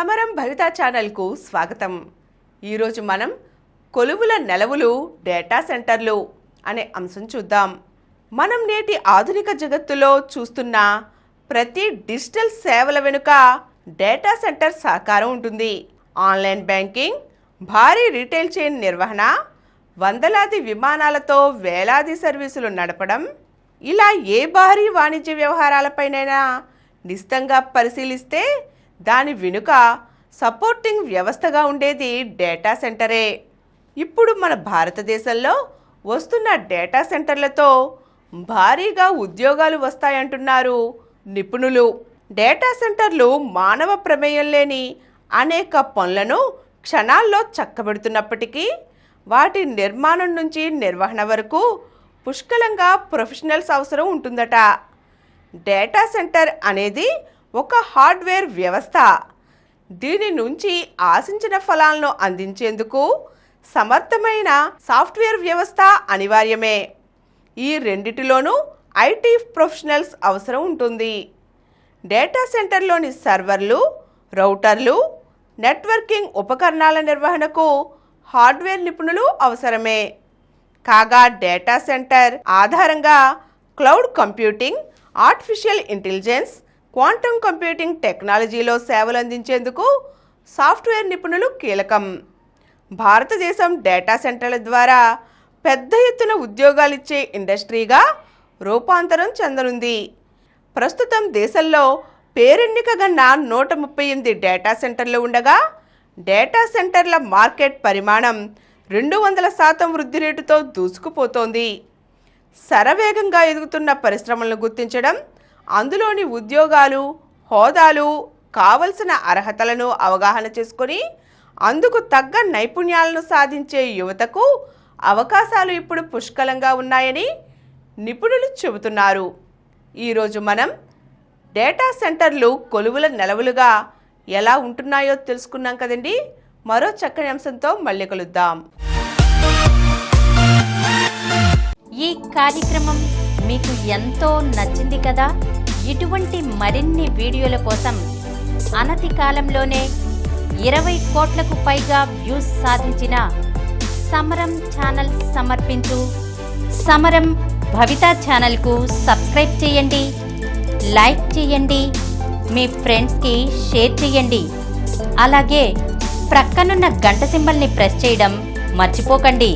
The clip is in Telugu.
సమరం భవిత ఛానల్కు స్వాగతం. ఈరోజు మనం కొలువుల నెలవులు డేటా సెంటర్లు అనే అంశం చూద్దాం. మనం నేటి ఆధునిక జగత్తులో చూస్తున్న ప్రతి డిజిటల్ సేవల వెనుక డేటా సెంటర్ సహకారం ఉంటుంది. ఆన్లైన్ బ్యాంకింగ్, భారీ రీటైల్ చైన్ నిర్వహణ, వందలాది విమానాలతో వేలాది సర్వీసులు నడపడం, ఇలా ఏ భారీ వాణిజ్య వ్యవహారాలపైనైనా నిశితంగా పరిశీలిస్తే దాని వెనుక సపోర్టింగ్ వ్యవస్థగా ఉండేది డేటా సెంటరే. ఇప్పుడు మన భారతదేశంలో వస్తున్న డేటా సెంటర్లతో భారీగా ఉద్యోగాలు వస్తాయంటున్నారు నిపుణులు. డేటా సెంటర్లు మానవ ప్రమేయం లేని అనేక పనులను క్షణాల్లో చక్కబెడుతున్నప్పటికీ వాటి నిర్మాణం నుంచి నిర్వహణ వరకు పుష్కలంగా ప్రొఫెషనల్స్ అవసరం ఉంటుందట. డేటా సెంటర్ అనేది ఒక హార్డ్వేర్ వ్యవస్థ. దీని నుంచి ఆశించిన ఫలాలను అందించేందుకు సమర్థమైన సాఫ్ట్వేర్ వ్యవస్థ అనివార్యమే. ఈ రెండిటిలోనూ ఐటీ ప్రొఫెషనల్స్ అవసరం ఉంటుంది. డేటా సెంటర్లోని సర్వర్లు, రౌటర్లు, నెట్వర్కింగ్ ఉపకరణాల నిర్వహణకు హార్డ్వేర్ నిపుణులు అవసరమే. కాగా డేటా సెంటర్ ఆధారంగా cloud computing, artificial intelligence, quantum computing టెక్నాలజీలో సేవలు అందించేందుకు సాఫ్ట్వేర్ నిపుణులు కీలకం. భారతదేశం డేటా సెంటర్ల ద్వారా పెద్ద ఎత్తున ఉద్యోగాలిచ్చే ఇండస్ట్రీగా రూపాంతరం చెందనుంది. ప్రస్తుతం దేశంలో పేరెన్నికగన్న 138 డేటా సెంటర్లు ఉండగా డేటా సెంటర్ల మార్కెట్ పరిమాణం 200% వృద్ధి రేటుతో దూసుకుపోతోంది. శరవేగంగా ఎదుగుతున్న పరిశ్రమలను గుర్తించడం, అందులోని ఉద్యోగాలు, హోదాలు, కావలసిన అర్హతలను అవగాహన చేసుకొని అందుకు తగ్గ నైపుణ్యాలను సాధించే యువతకు అవకాశాలు ఇప్పుడు పుష్కలంగా ఉన్నాయని నిపుణులు చెబుతున్నారు. ఈరోజు మనం డేటా సెంటర్లు కొలువుల నెలవులుగా ఎలా ఉంటున్నాయో తెలుసుకున్నాం కదండి. మరో చక్కని అంశంతో మళ్ళీ కలుద్దాం. ఈ కార్యక్రమం మీకు ఎంతో నచ్చింది కదా. ఇటువంటి మరిన్ని వీడియోల కోసం అనతి కాలంలోనే 20 కోట్లకు పైగా వ్యూస్ సాధించిన సమరం ఛానల్ సమర్పించు సమరం భవిత ఛానల్కు సబ్స్క్రైబ్ చేయండి, లైక్ చేయండి, మీ ఫ్రెండ్స్కి షేర్ చేయండి. అలాగే ప్రక్కనున్న గంట సింబల్ని ప్రెస్ చేయడం మర్చిపోకండి.